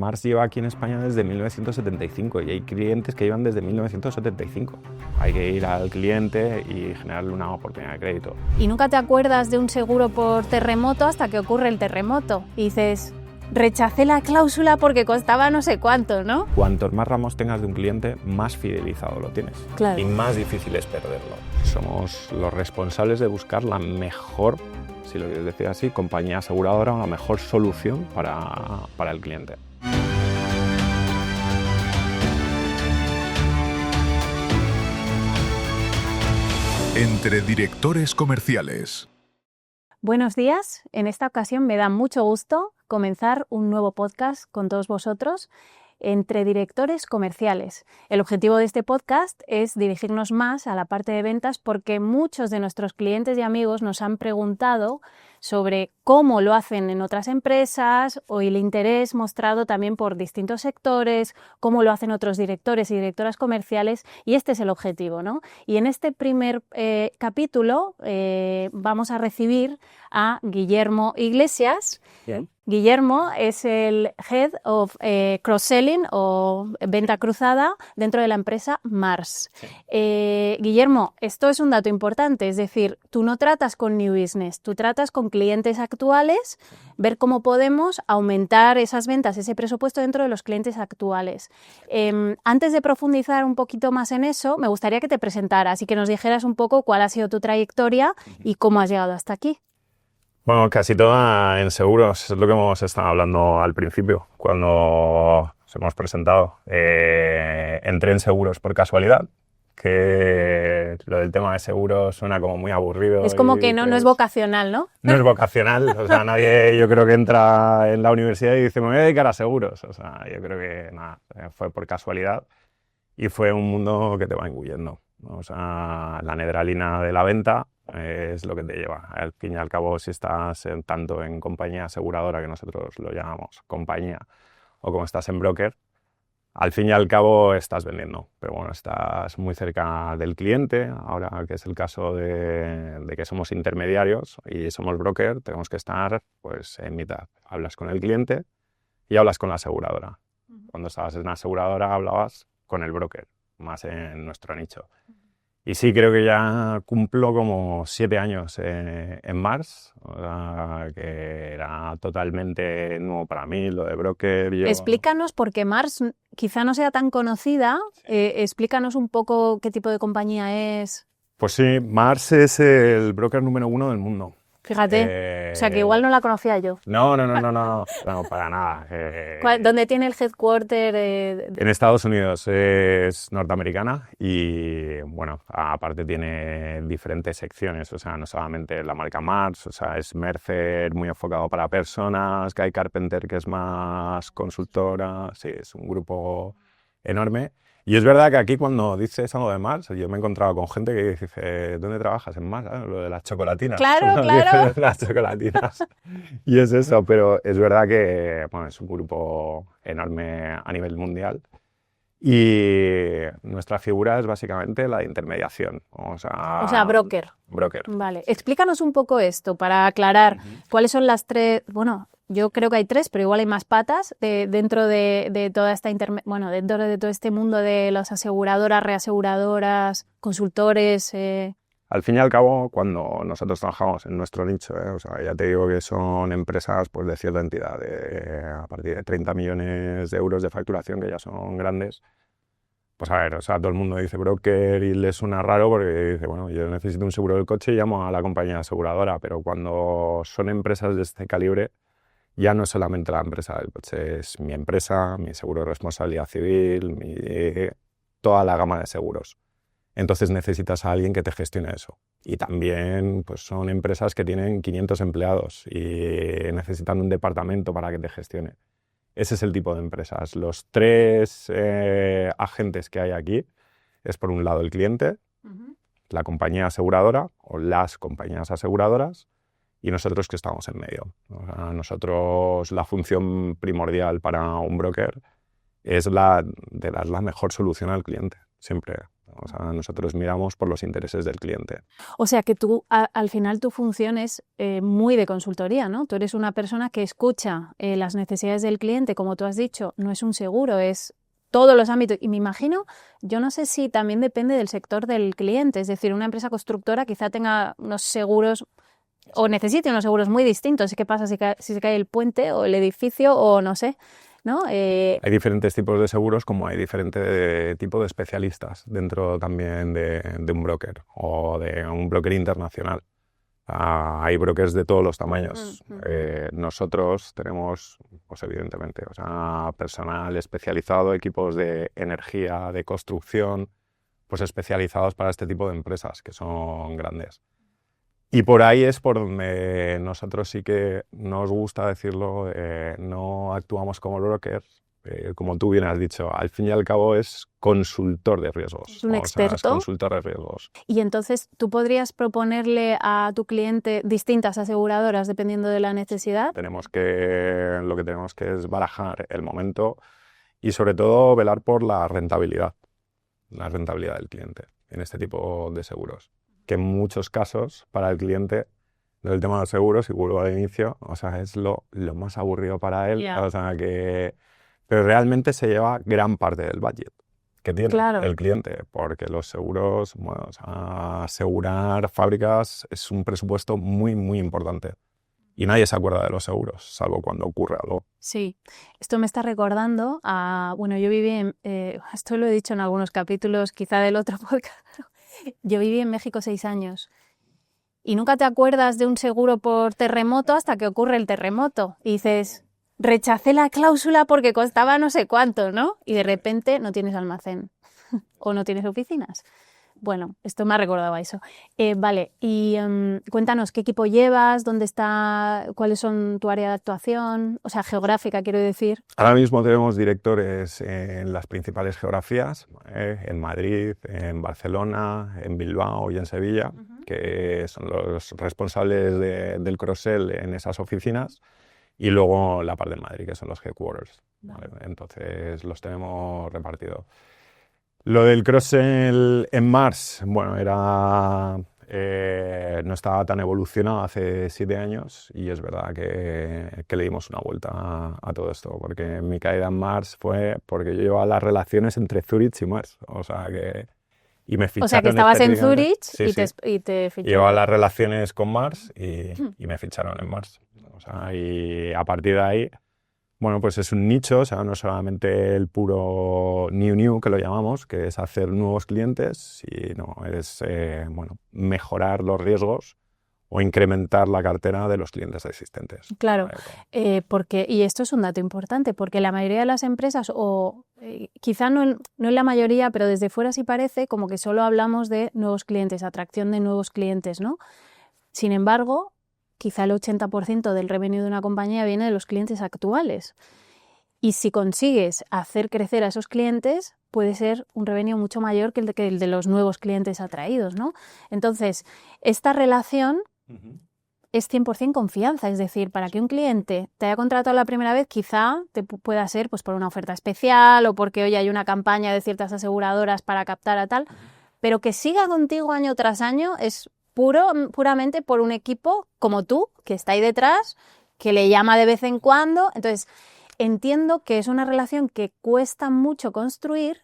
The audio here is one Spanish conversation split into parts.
Mars lleva aquí en España desde 1975 y hay clientes que llevan desde 1975. Hay que ir al cliente y generarle una oportunidad de crédito. Y nunca te acuerdas de un seguro por terremoto hasta que ocurre el terremoto. Y dices, rechacé la cláusula porque costaba no sé cuánto, ¿no? Cuantos más ramos tengas de un cliente, más fidelizado lo tienes. Claro. Y más difícil es perderlo. Somos los responsables de buscar la mejor, si lo quieres decir así, compañía aseguradora o la mejor solución para el cliente. Entre directores comerciales. Buenos días, en esta ocasión me da mucho gusto comenzar un nuevo podcast con todos vosotros entre directores comerciales. El objetivo de este podcast es dirigirnos más a la parte de ventas porque muchos de nuestros clientes y amigos nos han preguntado sobre cómo lo hacen en otras empresas o el interés mostrado también por distintos sectores, cómo lo hacen otros directores y directoras comerciales, y este es el objetivo, ¿no? Y en este primer capítulo vamos a recibir a Guillermo Iglesias. Bien. Guillermo es el Head of Cross-Selling o Venta Cruzada dentro de la empresa Mars. Sí. Guillermo, esto es un dato importante, es decir, tú no tratas con New Business, tú tratas con clientes actuales, ver cómo podemos aumentar esas ventas, ese presupuesto dentro de los clientes actuales. Antes de profundizar un poquito más en eso, me gustaría que te presentaras y que nos dijeras un poco cuál ha sido tu trayectoria y cómo has llegado hasta aquí. Bueno, casi toda en seguros, es lo que hemos estado hablando al principio, cuando nos hemos presentado. Entré en seguros por casualidad, que lo del tema de seguros suena como muy aburrido. Es como que no es vocacional, ¿no? No es vocacional, o sea, nadie yo creo que entra en la universidad y dice me voy a dedicar a seguros, o sea, yo creo que nada, fue por casualidad y fue un mundo que te va engullendo, ¿no? O sea, la nedralina de la venta es lo que te lleva. Al fin y al cabo, si estás tanto en compañía aseguradora, que nosotros lo llamamos compañía, o como estás en broker, al fin y al cabo estás vendiendo. Pero bueno, estás muy cerca del cliente. Ahora que es el caso de que somos intermediarios y somos broker, tenemos que estar pues en mitad. Hablas con el cliente y hablas con la aseguradora. Cuando estabas en la aseguradora hablabas con el broker, más en nuestro nicho. Y sí, creo que ya cumplo como 7 años en Mars, o sea, que era totalmente nuevo para mí, lo de broker. Explícanos, porque Mars quizá no sea tan conocida, explícanos un poco qué tipo de compañía es. Pues sí, Mars es el broker número 1 del mundo. Fíjate, o sea que igual no la conocía yo. No, para nada. ¿Dónde tiene el headquarter? En Estados Unidos, es norteamericana y, bueno, aparte tiene diferentes secciones, o sea, no solamente la marca Mars, o sea, es Mercer muy enfocado para personas, Guy Carpenter que es más consultora, sí, es un grupo enorme. Y es verdad que aquí cuando dices algo de Mars, yo me he encontrado con gente que dice, ¿dónde trabajas en Mars? Lo de las chocolatinas. Claro, claro. Las chocolatinas. Y es eso, pero es verdad que bueno, es un grupo enorme a nivel mundial. Y nuestra figura es básicamente la de intermediación. O sea, broker. Broker. Vale, explícanos un poco esto para aclarar cuáles son las tres, bueno, yo creo que hay 3, pero igual hay más patas dentro de toda esta dentro de todo este mundo de las aseguradoras, reaseguradoras, consultores. Al fin y al cabo, cuando nosotros trabajamos en nuestro nicho, o sea, ya te digo que son empresas pues, de cierta entidad, a partir de 30 millones de euros de facturación, que ya son grandes. Pues a ver, o sea, todo el mundo dice broker y le suena raro porque dice, bueno, yo necesito un seguro del coche y llamo a la compañía aseguradora, pero cuando son empresas de este calibre, ya no es solamente la empresa del coche, es mi empresa, mi seguro de responsabilidad civil, toda la gama de seguros. Entonces necesitas a alguien que te gestione eso. Y también pues, son empresas que tienen 500 empleados y necesitan un departamento para que te gestione. Ese es el tipo de empresas. Los 3 agentes que hay aquí es por un lado el cliente, la compañía aseguradora o las compañías aseguradoras y nosotros que estamos en medio. O sea, nosotros la función primordial para un broker es la de dar la mejor solución al cliente, siempre. O sea, nosotros miramos por los intereses del cliente. O sea que tú, al final tu función es muy de consultoría, ¿no? Tú eres una persona que escucha las necesidades del cliente, como tú has dicho, no es un seguro, es todos los ámbitos. Y me imagino, yo no sé si también depende del sector del cliente, es decir, una empresa constructora quizá tenga unos seguros o necesite unos seguros muy distintos. ¿Qué pasa si se cae el puente o el edificio o no sé? ¿No? Hay diferentes tipos de seguros, como hay diferente tipo de especialistas dentro también de un broker o de un broker internacional. Hay brokers de todos los tamaños. Nosotros tenemos, pues evidentemente, o sea, personal especializado, equipos de energía, de construcción, pues especializados para este tipo de empresas que son grandes. Y por ahí es por donde nosotros sí que nos gusta decirlo, no actuamos como brokers, como tú bien has dicho, al fin y al cabo es consultor de riesgos. Es un experto. Es consultor de riesgos. Y entonces, ¿tú podrías proponerle a tu cliente distintas aseguradoras dependiendo de la necesidad? Lo que tenemos que es barajar el momento y sobre todo velar por la rentabilidad del cliente en este tipo de seguros. Que en muchos casos para el cliente el tema de los seguros, y vuelvo al inicio, o sea, es lo más aburrido para él, Yeah. o sea, pero realmente se lleva gran parte del budget que tiene el cliente, porque los seguros, bueno, o sea, asegurar fábricas es un presupuesto muy, muy importante. Y nadie se acuerda de los seguros, salvo cuando ocurre algo. Sí, esto me está recordando a... Bueno, yo viví esto lo he dicho en algunos capítulos, quizá del otro podcast. Yo viví en México 6 años y nunca te acuerdas de un seguro por terremoto hasta que ocurre el terremoto. Y dices, rechacé la cláusula porque costaba no sé cuánto, ¿no? Y de repente no tienes almacén o no tienes oficinas. Bueno, esto me ha recordado a eso. Vale, y cuéntanos, ¿qué equipo llevas? ¿Dónde está? ¿Cuáles son tu área de actuación? O sea, geográfica, quiero decir. Ahora mismo tenemos directores en las principales geografías, en Madrid, en Barcelona, en Bilbao y en Sevilla, que son los responsables del cross-sell en esas oficinas, y luego la parte de Madrid, que son los headquarters. ¿Vale? Entonces los tenemos repartidos. Lo del cross-sell en Mars, bueno, no estaba tan evolucionado hace 7 años y es verdad que le dimos una vuelta a todo esto, porque mi caída en Mars fue porque yo llevaba las relaciones entre Zurich y Mars, o sea que... Y me ficharon. O sea que estabas en Zurich y te ficharon. Llevaba las relaciones con Mars y me ficharon en Mars. O sea, y a partir de ahí... Bueno, pues es un nicho, o sea, no solamente el puro new, que lo llamamos, que es hacer nuevos clientes, sino es mejorar los riesgos o incrementar la cartera de los clientes existentes. Claro, y esto es un dato importante, porque la mayoría de las empresas, quizá no en la mayoría, pero desde fuera sí parece como que solo hablamos de nuevos clientes, atracción de nuevos clientes, ¿no? Sin embargo, quizá el 80% del revenue de una compañía viene de los clientes actuales. Y si consigues hacer crecer a esos clientes, puede ser un revenue mucho mayor que el de los nuevos clientes atraídos, ¿no? Entonces, esta relación es 100% confianza. Es decir, para que un cliente te haya contratado la primera vez, quizá te pueda ser pues, por una oferta especial o porque hoy hay una campaña de ciertas aseguradoras para captar a tal, pero que siga contigo año tras año es puramente por un equipo como tú, que está ahí detrás, que le llama de vez en cuando. Entonces, entiendo que es una relación que cuesta mucho construir,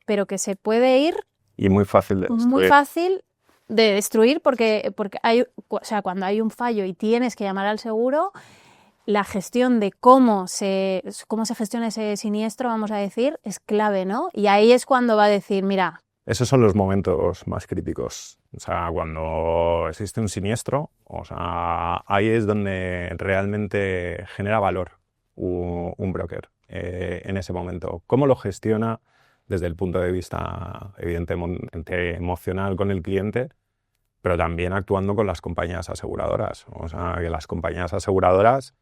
pero que se puede ir... Y muy fácil de destruir. Muy fácil de destruir porque cuando hay un fallo y tienes que llamar al seguro, la gestión de cómo se gestiona ese siniestro, vamos a decir, es clave, ¿no? Y ahí es cuando va a decir, mira... Esos son los momentos más críticos. O sea, cuando existe un siniestro, o sea, ahí es donde realmente genera valor un broker en ese momento. ¿Cómo lo gestiona desde el punto de vista, evidentemente, emocional con el cliente, pero también actuando con las compañías aseguradoras? O sea, que las compañías aseguradoras,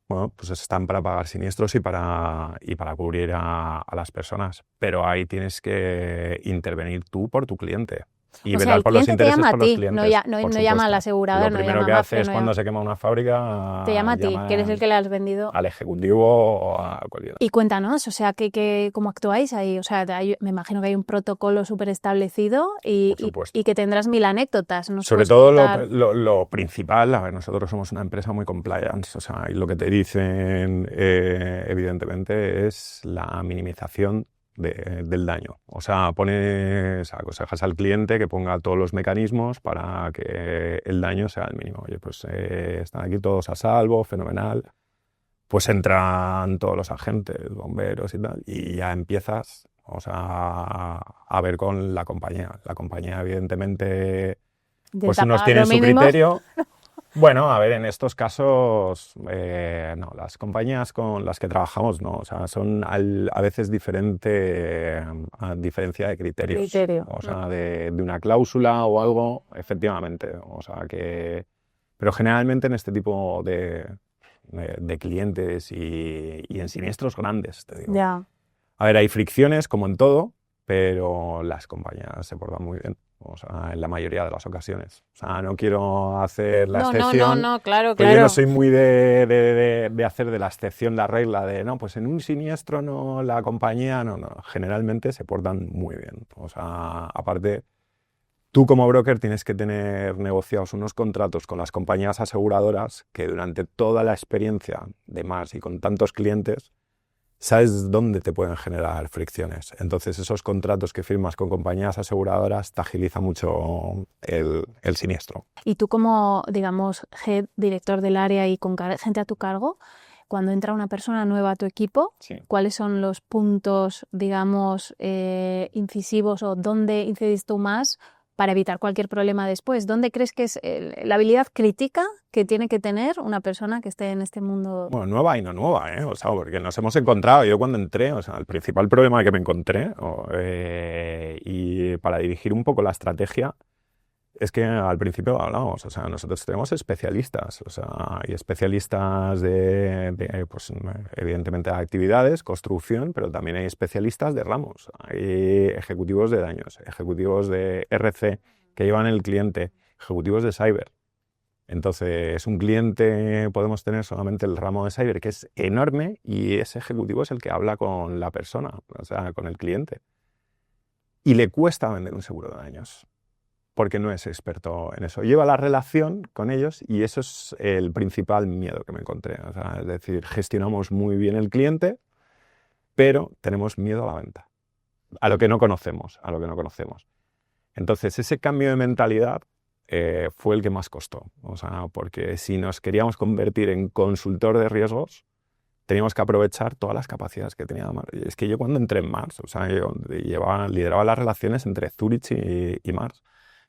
bueno, pues están para pagar siniestros y para cubrir a las personas, pero ahí tienes que intervenir tú por tu cliente. Y O sea, velar el por los cliente te intereses llama a por los ti, clientes. no por llama supuesto. a la aseguradora, Lo no primero llama que a hace Mafre, es cuando se quema una fábrica, te llama a ti, que eres el que le has vendido. al ejecutivo o a cualquiera. Y cuéntanos, o sea, ¿cómo actuáis ahí? O sea, me imagino que hay un protocolo súper establecido Por supuesto. y que tendrás 1000 anécdotas. ¿Nos Sobre puedes todo contar? lo principal, a ver, nosotros somos una empresa muy compliance, o sea, y lo que te dicen evidentemente es la minimización del daño. O sea, aconsejas al cliente que ponga todos los mecanismos para que el daño sea el mínimo. Oye, pues están aquí todos a salvo, fenomenal. Pues entran todos los agentes, bomberos y tal, y ya empiezas, o sea, a ver con la compañía. La compañía, evidentemente, pues Intenta unos pagar tienen lo su mínimo. criterio. Bueno, a ver, en estos casos, no, las compañías con las que trabajamos no, o sea, son a veces a diferencia de criterios. Criterio. O sea, de una cláusula o algo, efectivamente. O sea, pero generalmente en este tipo de clientes y en siniestros grandes, te digo. Ya. A ver, hay fricciones como en todo, pero las compañías se portan muy bien, o sea, en la mayoría de las ocasiones. O sea, no quiero hacer la excepción. No, claro, Pues yo claro. no soy muy de hacer de la excepción la regla de, no, pues en un siniestro no, la compañía, no, generalmente se portan muy bien. O sea, aparte, tú como broker tienes que tener negociados unos contratos con las compañías aseguradoras que durante toda la experiencia de más y con tantos clientes, sabes dónde te pueden generar fricciones. Entonces, esos contratos que firmas con compañías aseguradoras te agilizan mucho el siniestro. Y tú como, digamos, head, director del área y con gente a tu cargo, cuando entra una persona nueva a tu equipo, Sí. ¿cuáles son los puntos, digamos, incisivos o dónde incides tú más para evitar cualquier problema después? ¿Dónde crees que es la habilidad crítica que tiene que tener una persona que esté en este mundo? Bueno, nueva y no nueva, ¿eh? O sea, porque nos hemos encontrado, yo cuando entré, o sea, el principal problema que me encontré, y para dirigir un poco la estrategia, es que al principio hablábamos, o sea, nosotros tenemos especialistas, o sea, hay especialistas pues, evidentemente, de actividades, construcción, pero también hay especialistas de ramos, hay ejecutivos de daños, ejecutivos de RC que llevan el cliente, ejecutivos de cyber. Entonces, un cliente podemos tener solamente el ramo de cyber, que es enorme, y ese ejecutivo es el que habla con la persona, o sea, con el cliente. Y le cuesta vender un seguro de daños, porque no es experto en eso. Lleva la relación con ellos y eso es el principal miedo que me encontré. O sea, es decir, gestionamos muy bien el cliente, pero tenemos miedo a la venta, a lo que no conocemos, Entonces, ese cambio de mentalidad fue el que más costó. O sea, porque si nos queríamos convertir en consultor de riesgos, teníamos que aprovechar todas las capacidades que tenía Mars. Es que yo cuando entré en Mars, o sea, yo lideraba las relaciones entre Zurich y Mars.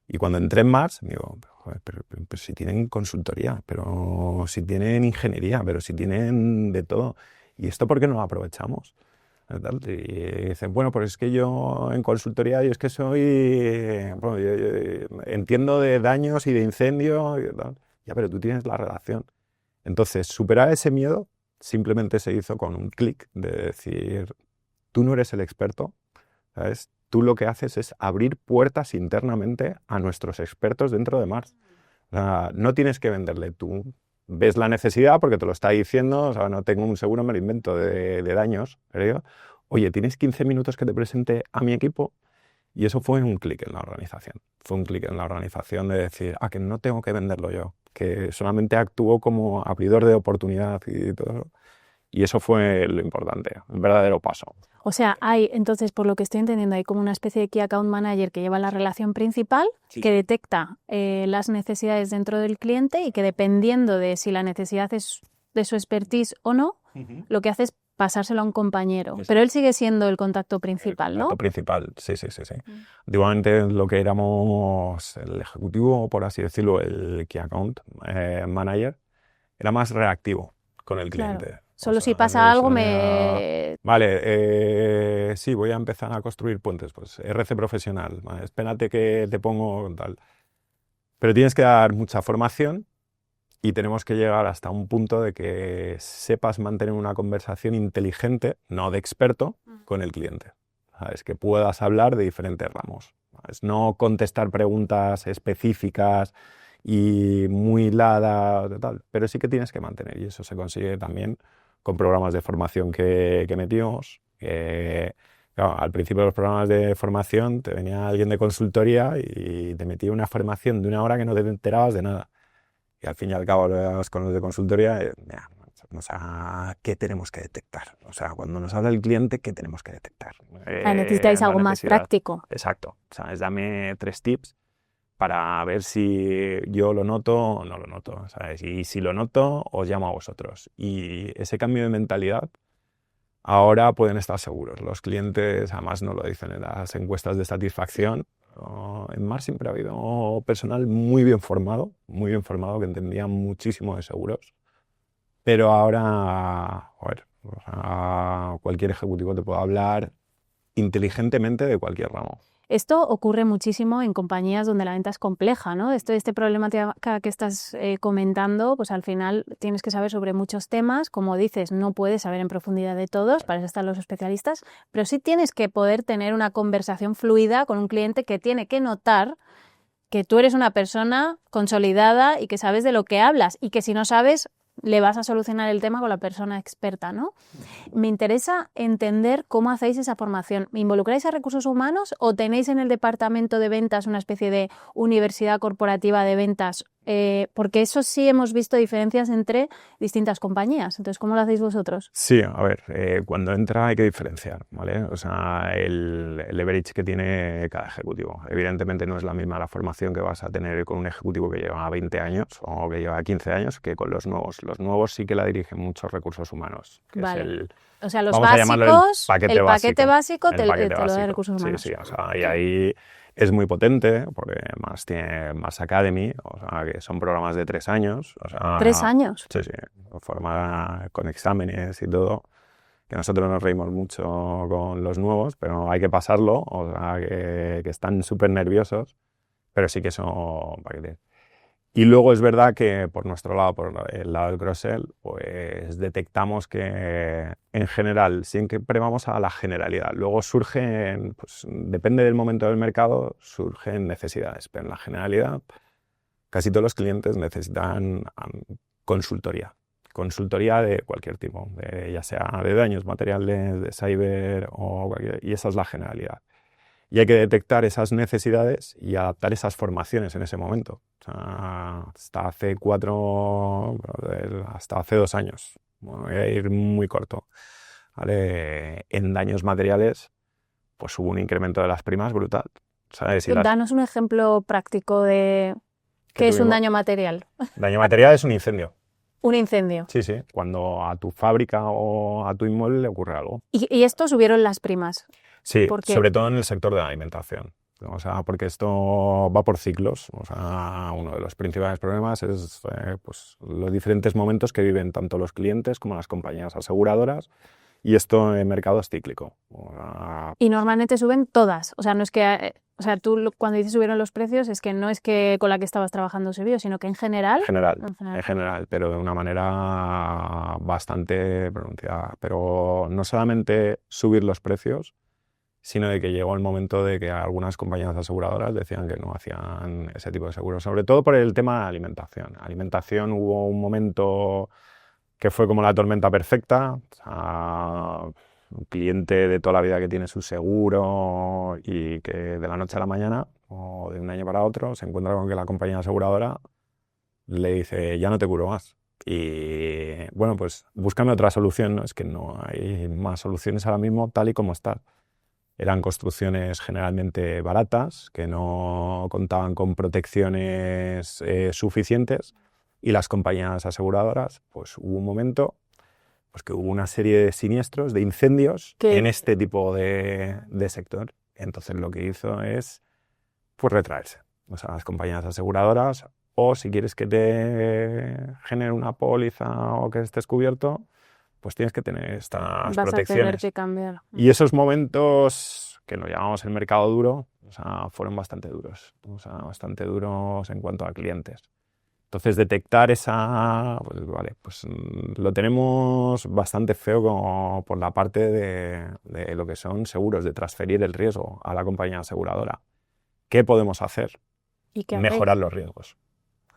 Y cuando entré en Mars, digo, pero si tienen consultoría, pero si tienen ingeniería, pero si tienen de todo, ¿y esto por qué no lo aprovechamos? Y dicen, bueno, pues es que yo en consultoría, yo es que bueno, yo entiendo de daños y de incendio, y tal. Ya, pero tú tienes la relación. Entonces, superar ese miedo simplemente se hizo con un clic de decir, tú no eres el experto, ¿sabes? Tú lo que haces es abrir puertas internamente a nuestros expertos dentro de Mars. O sea, no tienes que venderle, tú ves la necesidad porque te lo está diciendo, o sea, no tengo un seguro, me lo invento, de daños, pero yo, oye, ¿tienes 15 minutos que te presente a mi equipo? Y eso fue un clic en la organización. Fue un clic en la organización de decir, que no tengo que venderlo yo, que solamente actúo como abridor de oportunidad y todo. Y eso fue lo importante, el verdadero paso. O sea, entonces, por lo que estoy entendiendo, hay como una especie de Key Account Manager que lleva la relación principal, Sí. que detecta las necesidades dentro del cliente y que dependiendo de si la necesidad es de su expertise o no, lo que hace es pasárselo a un compañero. Exacto. Pero él sigue siendo el contacto principal, El ¿no? contacto principal, sí. Antiguamente lo que éramos el ejecutivo, por así decirlo, el Key Account Manager, era más reactivo con el cliente. Claro. Solo si pasa algo me... Vale, sí, voy a empezar a construir puentes, pues RC profesional, vale, espérate que te pongo tal. Pero tienes que dar mucha formación y tenemos que llegar hasta un punto de que sepas mantener una conversación inteligente, no de experto, con el cliente. ¿Sabes? Que puedas hablar de diferentes ramos. Es no contestar preguntas específicas y muy hiladas, tal, pero sí que tienes que mantener, y eso se consigue también con programas de formación que metimos. Claro, al principio de los programas de formación te venía alguien de consultoría y te metía una formación de 1 hora que no te enterabas de nada. Y al fin y al cabo, con los de consultoría, mira, o sea, ¿qué tenemos que detectar? O sea, cuando nos habla el cliente, ¿qué tenemos que detectar? Necesitáis La algo más necesidad. práctico. Exacto. O sea, dame 3 tips para ver si yo lo noto o no lo noto, ¿sabes? Y si lo noto, os llamo a vosotros. Y ese cambio de mentalidad, ahora pueden estar seguros. Los clientes, además nos lo dicen en las encuestas de satisfacción. En Mars siempre ha habido personal muy bien formado, que entendía muchísimo de seguros. Pero ahora, joder, o sea, cualquier ejecutivo te puede hablar inteligentemente de cualquier ramo. Esto ocurre muchísimo en compañías donde la venta es compleja, ¿no? Este problemática que estás comentando, pues al final tienes que saber sobre muchos temas. Como dices, no puedes saber en profundidad de todos, para eso están los especialistas, pero sí tienes que poder tener una conversación fluida con un cliente que tiene que notar que tú eres una persona consolidada y que sabes de lo que hablas y que si no sabes, le vas a solucionar el tema con la persona experta, ¿no? Me interesa entender cómo hacéis esa formación. ¿Involucráis a recursos humanos o tenéis en el departamento de ventas una especie de universidad corporativa de ventas? Porque eso sí hemos visto diferencias entre distintas compañías. Entonces, ¿cómo lo hacéis vosotros? Sí, a ver, cuando entra hay que diferenciar, ¿vale? O sea, el leverage que tiene cada ejecutivo. Evidentemente no es la misma la formación que vas a tener con un ejecutivo que lleva 20 años o que lleva 15 años que con los nuevos. Los nuevos sí que la dirigen muchos recursos humanos, que Vale. es el... O sea, los vamos a llamarlo básicos, el paquete el paquete básico el te paquete lo da básico. recursos humanos. Sí, o sea, y ahí es muy potente porque más tiene Mars Academy, o sea, que son programas de 3 años. O sea, 3 años. Sí, forma con exámenes y todo, que nosotros nos reímos mucho con los nuevos, pero hay que pasarlo, o sea, que están súper nerviosos, pero sí que son paquetes. Y luego es verdad que por nuestro lado, por el lado del cross-sell, pues detectamos que en general siempre vamos a la generalidad. Luego surgen, pues depende del momento del mercado, surgen necesidades, pero en la generalidad casi todos los clientes necesitan consultoría de cualquier tipo, ya sea de daños materiales, de cyber o cualquier, y esa es la generalidad. Y hay que detectar esas necesidades y adaptar esas formaciones en ese momento. O sea, hasta hace 2 años, voy a ir muy corto, ¿vale? En daños materiales, pues hubo un incremento de las primas brutal, ¿sabes? Danos un ejemplo práctico de qué es un daño material. Daño material es un incendio. Un incendio. Sí, cuando a tu fábrica o a tu inmueble le ocurre algo. ¿Y esto subieron las primas? Sí, sobre todo en el sector de la alimentación. O sea, porque esto va por ciclos. O sea, uno de los principales problemas es pues, los diferentes momentos que viven tanto los clientes como las compañías aseguradoras. Y esto en mercado es cíclico. O sea, y normalmente suben todas. O sea, no es que... O sea, tú cuando dices subieron los precios es que no es que con la que estabas trabajando subió, sino que en general... En general, pero de una manera bastante pronunciada. Pero no solamente subir los precios, sino de que llegó el momento de que algunas compañías aseguradoras decían que no hacían ese tipo de seguros, sobre todo por el tema de alimentación. Alimentación hubo un momento que fue como la tormenta perfecta, o sea, un cliente de toda la vida que tiene su seguro y que de la noche a la mañana o de un año para otro se encuentra con que la compañía aseguradora le dice ya no te cubro más. Y bueno, pues búscame otra solución, ¿no? Es que no hay más soluciones ahora mismo tal y como está. Eran construcciones generalmente baratas, que no contaban con protecciones suficientes, y las compañías aseguradoras, pues hubo un momento pues, que hubo una serie de siniestros, de incendios en este tipo de sector. Entonces lo que hizo es pues, retraerse. O sea, las compañías aseguradoras, o si quieres que te genere una póliza o que estés cubierto, pues tienes que tener estas protecciones. Vas a tener que cambiar. Y esos momentos, que lo llamamos el mercado duro, o sea, fueron bastante duros. O sea, bastante duros en cuanto a clientes. Entonces, detectar esa... Pues, vale, pues lo tenemos bastante feo como por la parte de lo que son seguros, de transferir el riesgo a la compañía aseguradora. ¿Qué podemos hacer? ¿Y qué Mejorar los riesgos.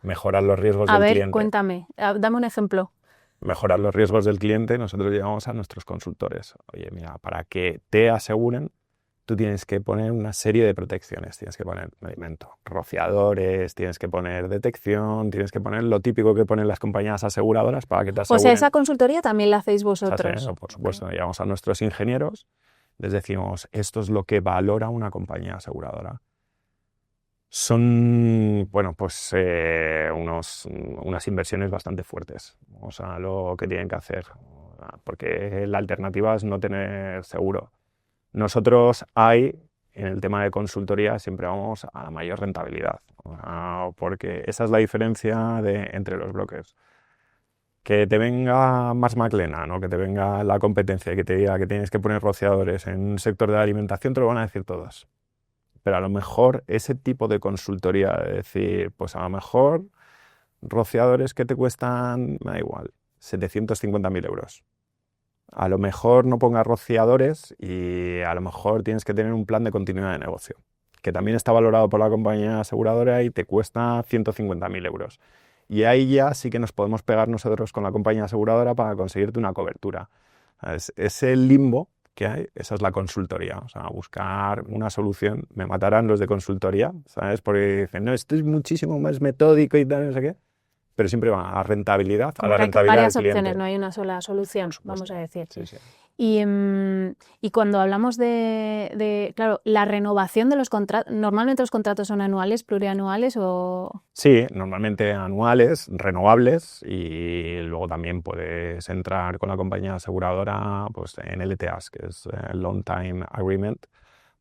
Mejorar los riesgos A del ver, cliente. cuéntame, dame un ejemplo. Mejorar los riesgos del cliente, nosotros llevamos a nuestros consultores. Oye, mira, para que te aseguren, tú tienes que poner una serie de protecciones. Tienes que poner medimento, rociadores, tienes que poner detección, tienes que poner lo típico que ponen las compañías aseguradoras para que te aseguren. O sea, esa consultoría también la hacéis vosotros. Sí, por supuesto. Okay. Llevamos a nuestros ingenieros, les decimos, esto es lo que valora una compañía aseguradora. Son, bueno, pues unas inversiones bastante fuertes, o sea, lo que tienen que hacer, porque la alternativa es no tener seguro. Nosotros en el tema de consultoría siempre vamos a la mayor rentabilidad, porque esa es la diferencia entre los brokers. Que te venga Marsh McLennan, ¿no? Que te venga la competencia y que te diga que tienes que poner rociadores en un sector de la alimentación, te lo van a decir todos. Pero a lo mejor ese tipo de consultoría, de decir, pues a lo mejor rociadores que te cuestan, me da igual, 750.000 euros. A lo mejor no pongas rociadores y a lo mejor tienes que tener un plan de continuidad de negocio, que también está valorado por la compañía aseguradora y te cuesta 150.000 euros. Y ahí ya sí que nos podemos pegar nosotros con la compañía aseguradora para conseguirte una cobertura. Ese limbo que hay, esa es la consultoría, o sea, buscar una solución. Me matarán los de consultoría, ¿sabes? Porque dicen, no, esto es muchísimo más metódico y tal, no sé qué, pero siempre va a rentabilidad, a la rentabilidad varias del cliente. opciones, no hay una sola solución, vamos a decir. Sí, sí. Y cuando hablamos claro, la renovación de los contratos, ¿normalmente los contratos son anuales, plurianuales o...? Sí, normalmente anuales, renovables, y luego también puedes entrar con la compañía aseguradora pues, en LTAs, que es Long Time Agreement,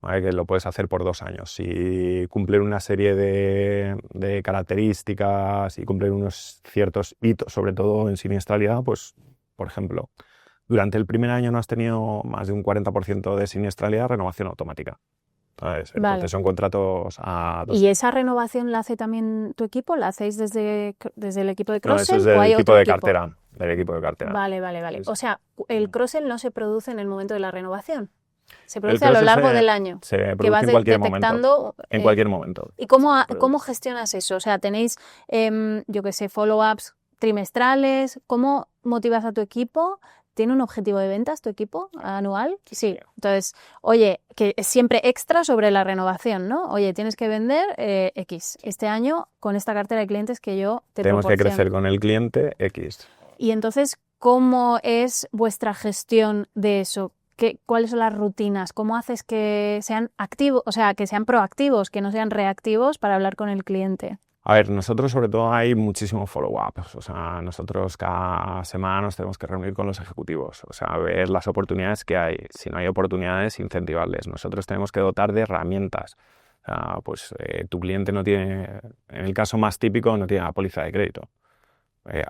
¿vale? Que lo puedes hacer por 2 años. Si cumplen una serie de características y cumplen unos ciertos hitos, sobre todo en siniestralidad, pues, por ejemplo, durante el primer año no has tenido más de un 40% de siniestralidad, renovación automática. ¿Sabes? Entonces Vale. son contratos a 2 ¿Y esa renovación la hace también tu equipo? ¿La hacéis desde el equipo de No, cross-sell eso es o hay del equipo otro de equipo? cartera, del equipo de cartera. Vale. Sí, sí. O sea, el cross-sell no se produce en el momento de la renovación. Se El produce a lo cross-sell largo del año. se Que produce vas en cualquier detectando. momento. En cualquier momento. ¿Y cómo gestionas eso? O sea, tenéis, yo qué sé, follow-ups trimestrales. ¿Cómo motivas a tu equipo? ¿Tiene un objetivo de ventas tu equipo anual? Sí. Entonces, oye, que es siempre extra sobre la renovación, ¿no? Oye, tienes que vender X este año con esta cartera de clientes que yo te Tenemos que proporciono. crecer con el cliente X. Y entonces, ¿cómo es vuestra gestión de eso? ¿Cuáles son las rutinas? ¿Cómo haces que sean activos, o sea, que sean proactivos, que no sean reactivos para hablar con el cliente? A ver, nosotros sobre todo hay muchísimo follow-up, o sea, nosotros cada semana nos tenemos que reunir con los ejecutivos, o sea, ver las oportunidades que hay, si no hay oportunidades, incentivarles. Nosotros tenemos que dotar de herramientas, o sea, pues tu cliente no tiene, en el caso más típico, no tiene la póliza de crédito.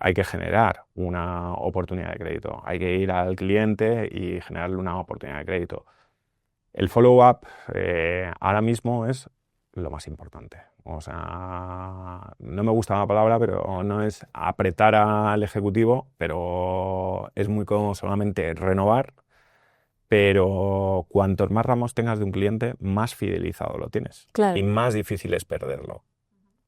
Hay que generar una oportunidad de crédito, hay que ir al cliente y generarle una oportunidad de crédito. El follow-up ahora mismo es lo más importante. O sea, no me gusta la palabra, pero no es apretar al ejecutivo, pero es muy cómodo solamente renovar, pero cuantos más ramos tengas de un cliente, más fidelizado lo tienes. Claro. Y más difícil es perderlo.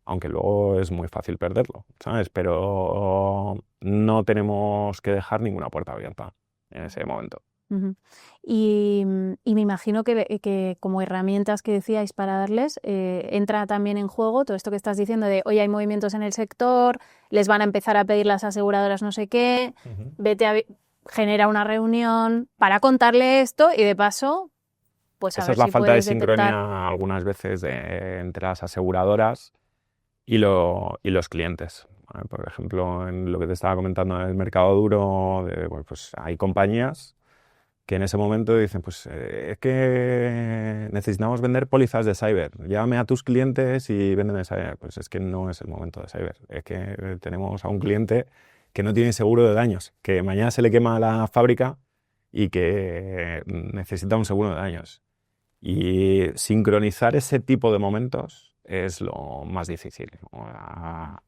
Aunque luego es muy fácil perderlo, ¿sabes? Pero no tenemos que dejar ninguna puerta abierta en ese momento. Uh-huh. Y me imagino que como herramientas que decíais para darles, entra también en juego todo esto que estás diciendo de, oye, hay movimientos en el sector, les van a empezar a pedir las aseguradoras no sé qué, genera una reunión para contarle esto y de paso, pues a Esa ver es la si falta de puedes sincronía detectar. algunas veces entre las aseguradoras y los clientes. ¿Vale? Por ejemplo, en lo que te estaba comentando en el mercado duro, bueno, pues hay compañías que en ese momento dicen, pues es que necesitamos vender pólizas de cyber, llámame a tus clientes y véndeme cyber. Pues es que no es el momento de cyber, es que tenemos a un cliente que no tiene seguro de daños, que mañana se le quema la fábrica y que necesita un seguro de daños. Y sincronizar ese tipo de momentos es lo más difícil.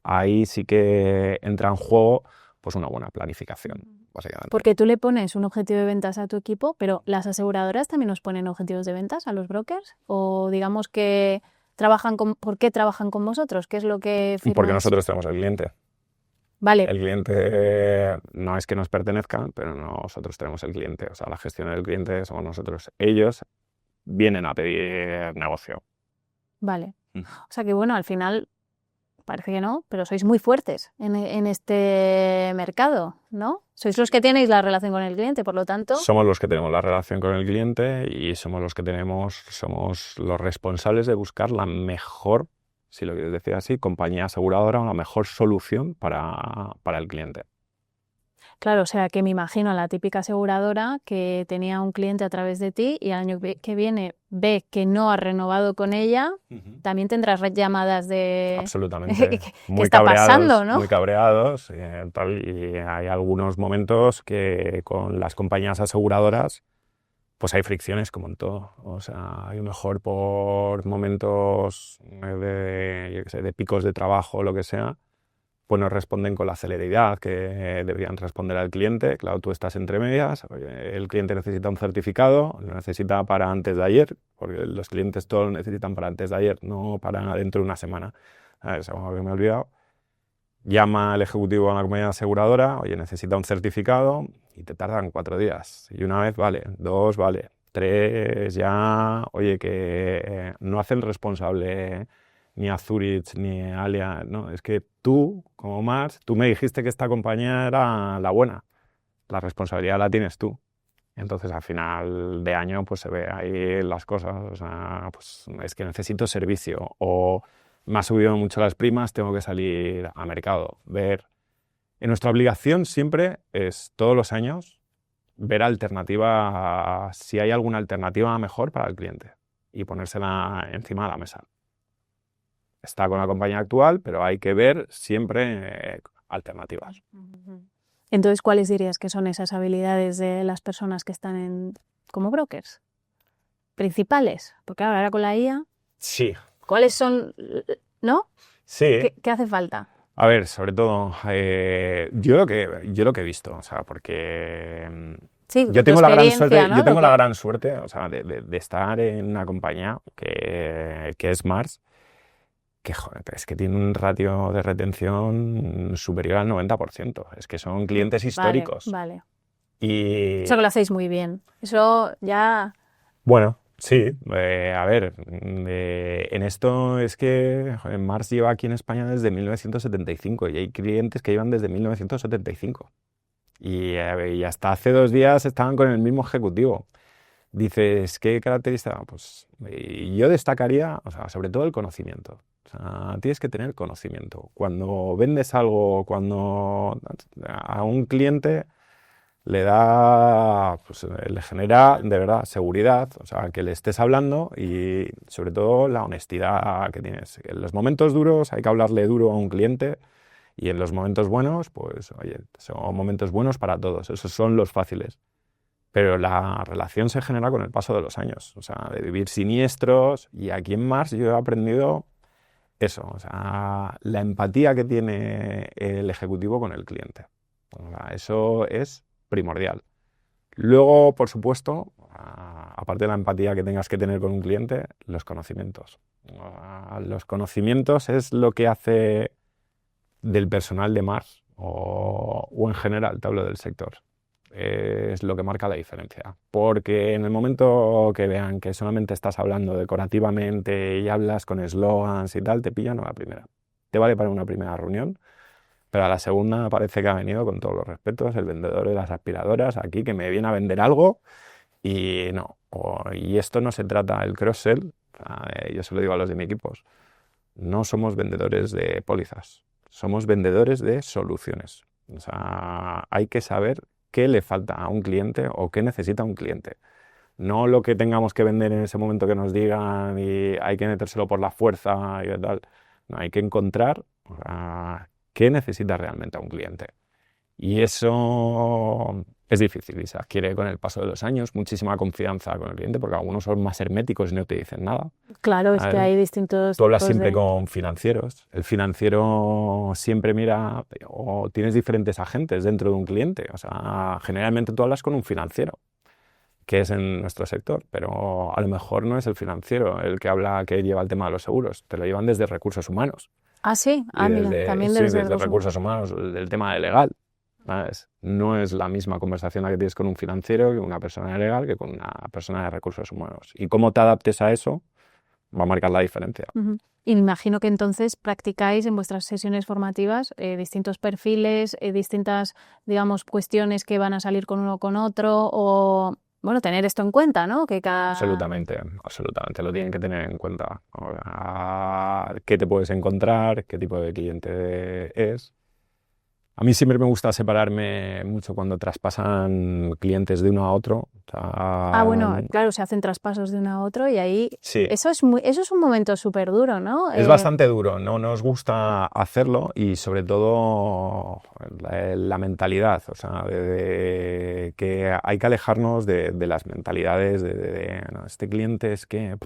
Ahí sí que entra en juego pues una buena planificación, básicamente. Porque tú le pones un objetivo de ventas a tu equipo, pero ¿las aseguradoras también nos ponen objetivos de ventas a los brokers? O digamos que ¿Por qué trabajan con vosotros? ¿Qué es lo que firmáis? Porque nosotros tenemos el cliente. Vale. El cliente no es que nos pertenezca, pero nosotros tenemos el cliente. O sea, la gestión del cliente somos nosotros. Ellos vienen a pedir negocio. Vale. O sea que bueno, al final parece que no, pero sois muy fuertes en este mercado, ¿no? Sois los que tenéis la relación con el cliente, por lo tanto... Somos los que tenemos la relación con el cliente y somos los responsables de buscar la mejor, si lo quieres decir así, compañía aseguradora o la mejor solución para el cliente. Claro, o sea que me imagino a la típica aseguradora que tenía un cliente a través de ti y el año que viene ve que no ha renovado con ella, también tendrás llamadas de... Absolutamente. ¿Qué está pasando, no? Muy cabreados. Y hay algunos momentos que con las compañías aseguradoras pues hay fricciones como en todo. O sea, a lo mejor por momentos de picos de trabajo o lo que sea, pues no responden con la celeridad que deberían responder al cliente. Claro, tú estás entre medias, el cliente necesita un certificado, lo necesita para antes de ayer, porque los clientes todo lo necesitan para antes de ayer, no para dentro de una semana. ¿Sabes? Algo que me he olvidado. Llama al ejecutivo a la compañía aseguradora, oye, necesita un certificado y te tardan 4 días. Y una vez vale, 2 vale, 3 ya, oye, que no hacen responsable ni a Zurich ni a Alia, no, es que tú, como Mars, tú me dijiste que esta compañía era la buena, la responsabilidad la tienes tú. Entonces al final de año pues se ve ahí las cosas, o sea, pues es que necesito servicio o me ha subido mucho las primas, tengo que salir a mercado, ver. Nuestra obligación siempre es todos los años ver si hay alguna alternativa mejor para el cliente y ponérsela encima de la mesa. Está con la compañía actual, pero hay que ver siempre alternativas. Entonces, ¿cuáles dirías que son esas habilidades de las personas que están como brokers? ¿Principales? Porque ahora con la IA... Sí. ¿Cuáles son? ¿No? Sí. ¿Qué hace falta? A ver, sobre todo, yo lo que he visto, o sea, porque... Sí, yo tengo la gran suerte, ¿no? yo tengo la gran suerte, o sea, de estar en una compañía que es Mars, que joder, es que tiene un ratio de retención superior al 90%. Es que son clientes históricos. Vale. Y... Eso que lo hacéis muy bien. Eso ya... Bueno, sí. A ver, en esto es que joder, Mars lleva aquí en España desde 1975 y hay clientes que llevan desde 1975. Y hasta hace 2 días estaban con el mismo ejecutivo. Dices, ¿qué característica? Pues yo destacaría, o sea, sobre todo el conocimiento. O sea, tienes que tener conocimiento. Cuando vendes algo, cuando a un cliente pues, le genera de verdad seguridad, o sea, que le estés hablando y sobre todo la honestidad que tienes. En los momentos duros hay que hablarle duro a un cliente y en los momentos buenos, pues oye, son momentos buenos para todos. Esos son los fáciles. Pero la relación se genera con el paso de los años, o sea, de vivir siniestros. Y aquí en Mars yo he aprendido eso, o sea, la empatía que tiene el ejecutivo con el cliente. O sea, eso es primordial. Luego, por supuesto, aparte de la empatía que tengas que tener con un cliente, los conocimientos. Los conocimientos es lo que hace del personal de Mars o en general, te hablo del sector. Es lo que marca la diferencia, porque en el momento que vean que solamente estás hablando decorativamente y hablas con eslogans y tal, te pillan a la primera. Te vale para una primera reunión, pero a la segunda parece que ha venido, con todos los respetos, el vendedor de las aspiradoras aquí que me viene a vender algo y no. Y esto no se trata del cross-sell, yo se lo digo a los de mi equipo, no somos vendedores de pólizas, somos vendedores de soluciones. O sea, hay que saber qué le falta a un cliente o qué necesita un cliente. No lo que tengamos que vender en ese momento que nos digan y hay que metérselo por la fuerza y tal. No, hay que encontrar qué necesita realmente a un cliente. Y eso es difícil y se adquiere con el paso de los años, muchísima confianza con el cliente, porque algunos son más herméticos y no te dicen nada. Claro, es que hay distintos... Tú hablas siempre con financieros. El financiero siempre mira, o tienes diferentes agentes dentro de un cliente. O sea, generalmente tú hablas con un financiero. que es en nuestro sector, pero a lo mejor no es el financiero el que lleva el tema de los seguros, te lo llevan desde recursos humanos. Ah, sí, mira, también sí, desde desde recursos humanos, el tema de legal. ¿Sabes? No es la misma conversación la que tienes con un financiero que una persona legal que con una persona de recursos humanos. Y cómo te adaptes a eso va a marcar la diferencia. Uh-huh. Y imagino que entonces practicáis en vuestras sesiones formativas distintos perfiles, distintas, digamos, cuestiones que van a salir con uno o con otro, o, bueno, tener esto en cuenta, ¿no? Que cada... Absolutamente, lo tienen que tener en cuenta. ¿Qué te puedes encontrar? ¿Qué tipo de cliente es? A mí siempre me gusta separarme mucho cuando traspasan clientes de uno a otro. Bueno, claro, se hacen traspasos de uno a otro y ahí sí. Eso es un momento súper duro, ¿no? Es bastante duro, no nos gusta hacerlo y sobre todo la mentalidad, o sea, de que hay que alejarnos de las mentalidades no, este cliente es que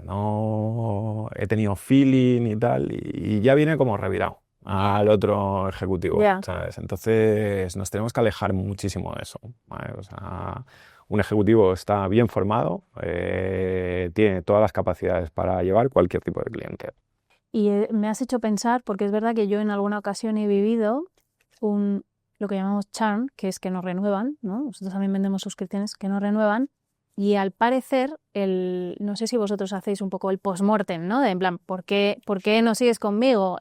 no he tenido feeling y tal, y ya viene como revirado al otro ejecutivo, ¿sabes? Entonces nos tenemos que alejar muchísimo de eso, ¿vale? O sea, un ejecutivo está bien formado, tiene todas las capacidades para llevar cualquier tipo de cliente. Y me has hecho pensar, porque es verdad que yo en alguna ocasión he vivido lo que llamamos churn, que es que no renuevan, ¿no? Nosotros también vendemos suscripciones que no renuevan. Y al parecer, no sé si vosotros hacéis un poco el post-mortem, ¿no? De en plan, ¿por qué no sigues conmigo?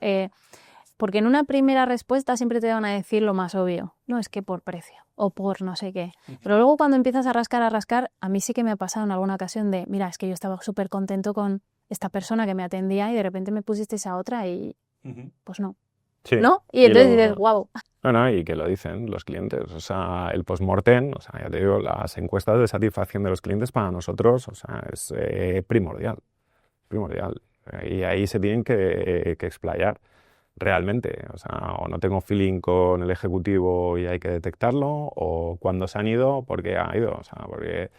Porque en una primera respuesta siempre te van a decir lo más obvio. No, es que por precio o por no sé qué. Pero luego cuando empiezas a rascar, a mí sí que me ha pasado en alguna ocasión de, mira, es que yo estaba súper contento con esta persona que me atendía y de repente me pusisteis a otra y pues no. Sí. ¿No? Y entonces dices, guau. No, y que lo dicen los clientes. O sea, el post-mortem, o sea, ya te digo, las encuestas de satisfacción de los clientes para nosotros, o sea, es primordial. Y ahí se tienen que explayar realmente. O sea, o no tengo feeling con el ejecutivo y hay que detectarlo, o cuando se han ido, ¿por qué ha ido? O sea, porque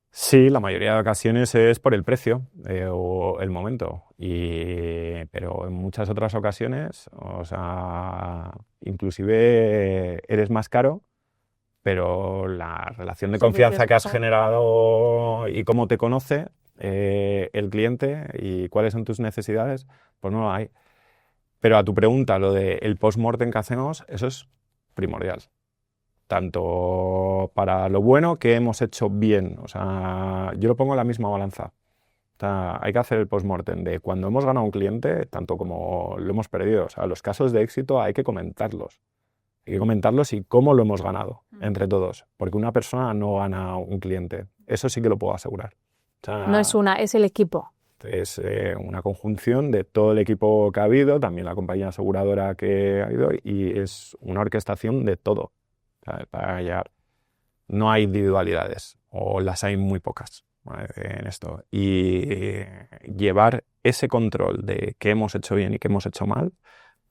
sí, la mayoría de ocasiones es por el precio o el momento, pero en muchas otras ocasiones, o sea, inclusive eres más caro, pero la relación de confianza que has generado y cómo te conoce el cliente y cuáles son tus necesidades, pues no lo hay. Pero a tu pregunta, lo del post-mortem que hacemos, eso es primordial. Tanto para lo bueno que hemos hecho bien. O sea, yo lo pongo en la misma balanza. O sea, hay que hacer el post-mortem de cuando hemos ganado un cliente, tanto como lo hemos perdido. O sea, los casos de éxito hay que comentarlos. Hay que comentarlos y cómo lo hemos ganado entre todos. Porque una persona no gana un cliente. Eso sí que lo puedo asegurar. O sea, no es el equipo. Es una conjunción de todo el equipo que ha habido, también la compañía aseguradora que ha ido, y es una orquestación de todo, ¿sabes? Para llegar. No hay individualidades, o las hay muy pocas, ¿vale? En esto. Y llevar ese control de qué hemos hecho bien y qué hemos hecho mal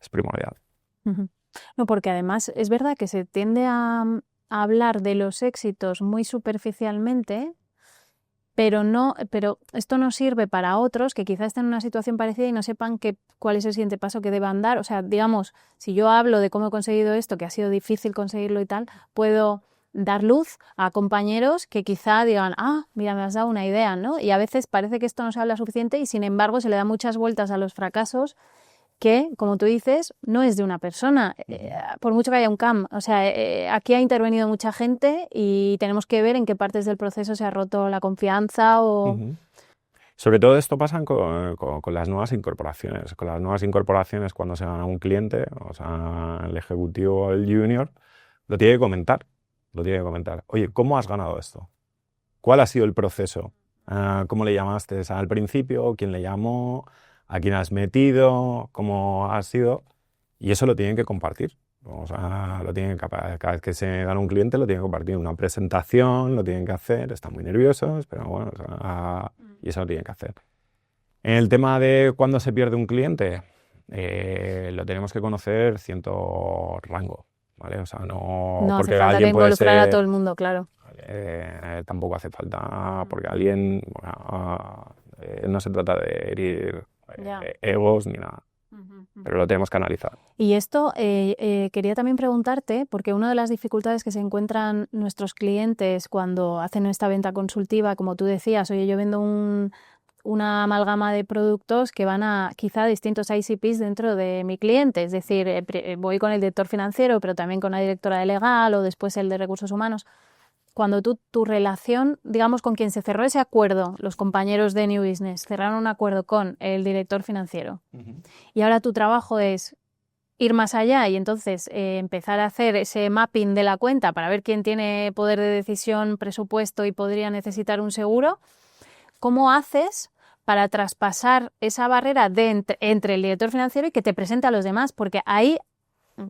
es primordial. Uh-huh. No, porque además es verdad que se tiende a hablar de los éxitos muy superficialmente, pero esto no sirve para otros que quizás estén en una situación parecida y no sepan cuál es el siguiente paso que deban dar. O sea, digamos, si yo hablo de cómo he conseguido esto, que ha sido difícil conseguirlo y tal, puedo dar luz a compañeros que quizá digan, mira, me has dado una idea, ¿no? Y a veces parece que esto no se habla suficiente y sin embargo se le da muchas vueltas a los fracasos que, como tú dices, no es de una persona, por mucho que haya un CAM. O sea, aquí ha intervenido mucha gente y tenemos que ver en qué partes del proceso se ha roto la confianza o... Sobre todo esto pasa con las nuevas incorporaciones. Con las nuevas incorporaciones, cuando se gana un cliente, o sea, el ejecutivo o el junior, lo tiene que comentar. Oye, ¿cómo has ganado esto? ¿Cuál ha sido el proceso? ¿Cómo le llamaste al principio? ¿Quién le llamó? ¿A quién has metido? ¿Cómo ha sido? Y eso lo tienen que compartir. O sea, cada vez que se gana un cliente lo tienen que compartir. Una presentación, lo tienen que hacer. Están muy nerviosos, pero bueno, o sea, y eso lo tienen que hacer. En el tema de cuándo se pierde un cliente, lo tenemos que conocer cierto rango, ¿vale? O sea, no porque hace falta alguien puede involucrar ser, a todo el mundo, claro. Tampoco hace falta, porque alguien no se trata de herir egos ni nada. pero lo tenemos que analizar. Y esto quería también preguntarte, porque una de las dificultades que se encuentran nuestros clientes cuando hacen esta venta consultiva, como tú decías, oye, yo vendo una amalgama de productos que van a quizá distintos ICPs dentro de mi cliente, es decir, voy con el director financiero, pero también con la directora de legal o después el de recursos humanos. Cuando tu relación, digamos, con quien se cerró ese acuerdo, los compañeros de New Business cerraron un acuerdo con el director financiero y ahora tu trabajo es ir más allá y entonces empezar a hacer ese mapping de la cuenta para ver quién tiene poder de decisión, presupuesto y podría necesitar un seguro, ¿cómo haces para traspasar esa barrera entre el director financiero y que te presente a los demás? Porque ahí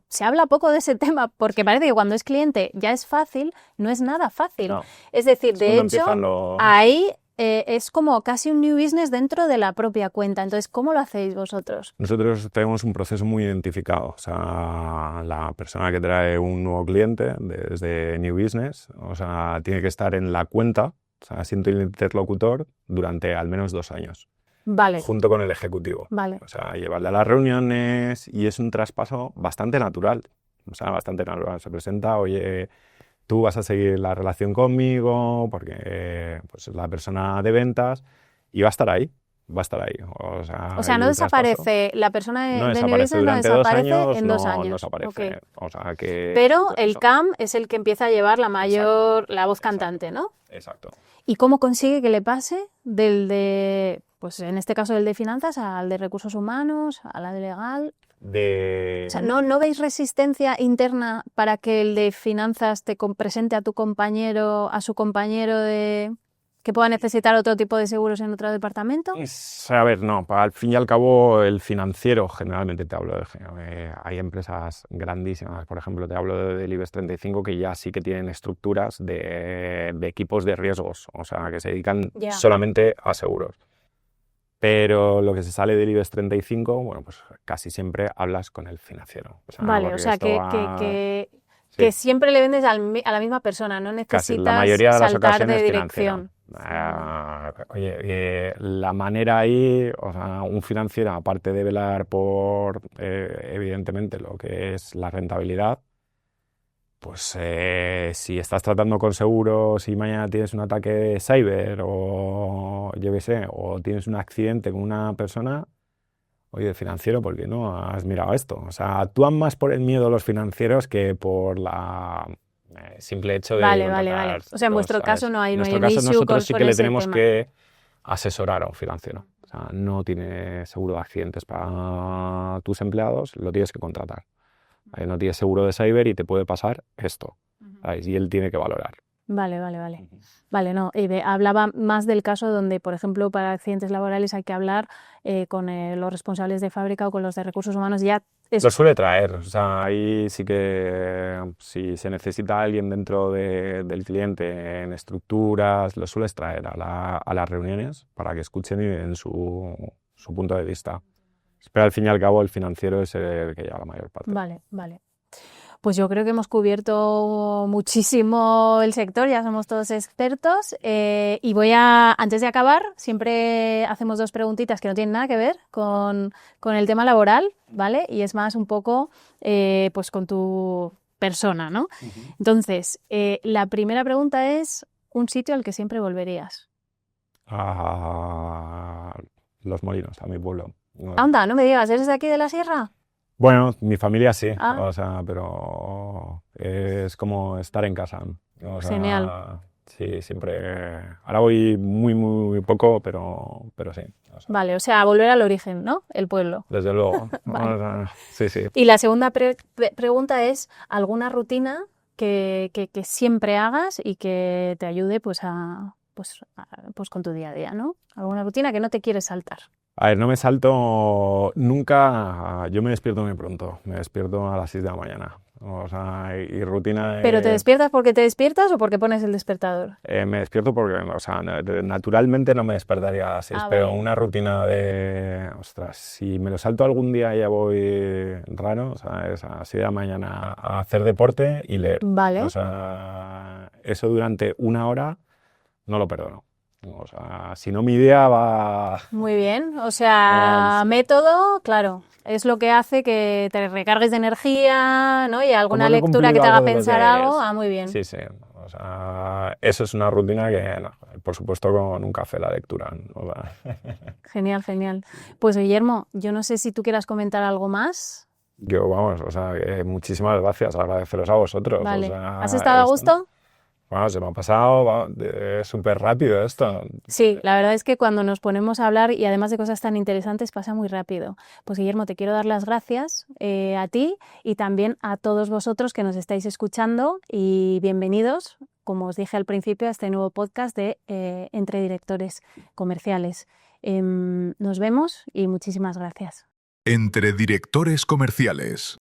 se habla poco de ese tema porque parece que cuando es cliente ya es fácil, no es nada fácil. No. Es decir, de hecho, ahí es como casi un new business dentro de la propia cuenta. Entonces, ¿cómo lo hacéis vosotros? Nosotros tenemos un proceso muy identificado. O sea, la persona que trae un nuevo cliente desde New Business, o sea, tiene que estar en la cuenta, o sea, siendo el interlocutor durante al menos 2 años. Vale. Junto con el ejecutivo. Vale. O sea, llevarle a las reuniones y es un traspaso bastante natural. O sea, bastante natural. Se presenta, oye, tú vas a seguir la relación conmigo porque pues, es la persona de ventas y va a estar ahí. Va a estar ahí. O sea no desaparece, la persona de New Business no desaparece en 2 años. No desaparece. Okay. O sea, que, pero el CAM es el que empieza a llevar la voz cantante, ¿no? Exacto. ¿Y cómo consigue que le pase pues en este caso del de finanzas, al de recursos humanos, a la de legal? O sea, ¿no veis resistencia interna para que el de finanzas te presente a su compañero que pueda necesitar otro tipo de seguros en otro departamento? A ver, no, al fin y al cabo el financiero, generalmente te hablo hay empresas grandísimas, por ejemplo, te hablo del IBEX 35 que ya sí que tienen estructuras de equipos de riesgos, o sea, que se dedican solamente a seguros. Pero lo que se sale del IBEX 35, bueno, pues casi siempre hablas con el financiero. O sea, vale, o sea, que siempre le vendes a la misma persona, no necesitas la mayoría de las saltar de dirección. Oye, la manera ahí, o sea, un financiero, aparte de velar por, evidentemente, lo que es la rentabilidad, pues si estás tratando con seguros y mañana tienes un ataque de cyber o yo qué sé, o tienes un accidente con una persona, oye, financiero, ¿por qué no has mirado esto? O sea, actúan más por el miedo los financieros que por la simple hecho de Vale. O sea, en vuestro caso no hay un issue. En nuestro caso nosotros sí que le tenemos que asesorar a un financiero. O sea, no tiene seguro de accidentes para tus empleados, lo tienes que contratar. No tienes seguro de cyber y te puede pasar esto. ¿Sabes? Y él tiene que valorar. Vale. Vale, no. Hablaba más del caso donde, por ejemplo, para accidentes laborales hay que hablar con los responsables de fábrica o con los de recursos humanos. Lo suele traer. O sea, ahí sí que si se necesita alguien dentro del cliente en estructuras, lo sueles traer a las reuniones para que escuchen en su punto de vista. Pero al fin y al cabo el financiero es el que lleva la mayor parte. Vale. Pues yo creo que hemos cubierto muchísimo el sector, ya somos todos expertos y antes de acabar, siempre hacemos 2 preguntitas que no tienen nada que ver con el tema laboral, ¿vale? Y es más un poco pues con tu persona, ¿no? Entonces, la primera pregunta es un sitio al que siempre volverías. A Los Molinos, a mi pueblo. Anda, no me digas, ¿eres de aquí de la sierra? Bueno, mi familia sí, o sea, pero es como estar en casa. O sea, genial. Sí, siempre. Ahora voy muy poco, pero sí. O sea. Vale, o sea, volver al origen, ¿no? El pueblo. Desde luego. Vale. O sea, sí. Y la segunda pregunta es, ¿alguna rutina que siempre hagas y que te ayude pues con tu día a día, ¿no? ¿Alguna rutina que no te quieres saltar? A ver, no me salto nunca, yo me despierto muy pronto, me despierto a las 6 de la mañana, o sea, y rutina... ¿Pero te despiertas porque te despiertas o porque pones el despertador? Me despierto porque, o sea, naturalmente no me despertaría a las 6, pero vale. Una rutina de, ostras, si me lo salto algún día ya voy raro, o sea, es a las 6 de la mañana a hacer deporte y leer. Vale. O sea, eso durante 1 hora no lo perdono. O sea, si no mi idea va... Muy bien, o sea, método, claro, es lo que hace que te recargues de energía, ¿no? Y alguna Como que he lectura que cumplido te haga algo de los pensar deberes. algo, muy bien. Sí, sí. O sea, eso es una rutina que, no, por supuesto, con un café la lectura. O sea, Genial, genial. Pues Guillermo, yo no sé si tú quieras comentar algo más. yo, vamos, o sea, muchísimas gracias, agradeceros a vosotros. Vale, O sea, ¿has estado a gusto? Bueno, se me ha pasado súper rápido esto. Sí, la verdad es que cuando nos ponemos a hablar y además de cosas tan interesantes pasa muy rápido. Pues Guillermo, te quiero dar las gracias a ti y también a todos vosotros que nos estáis escuchando y bienvenidos, como os dije al principio, a este nuevo podcast de Entre Directores Comerciales. Nos vemos y muchísimas gracias. Entre Directores Comerciales.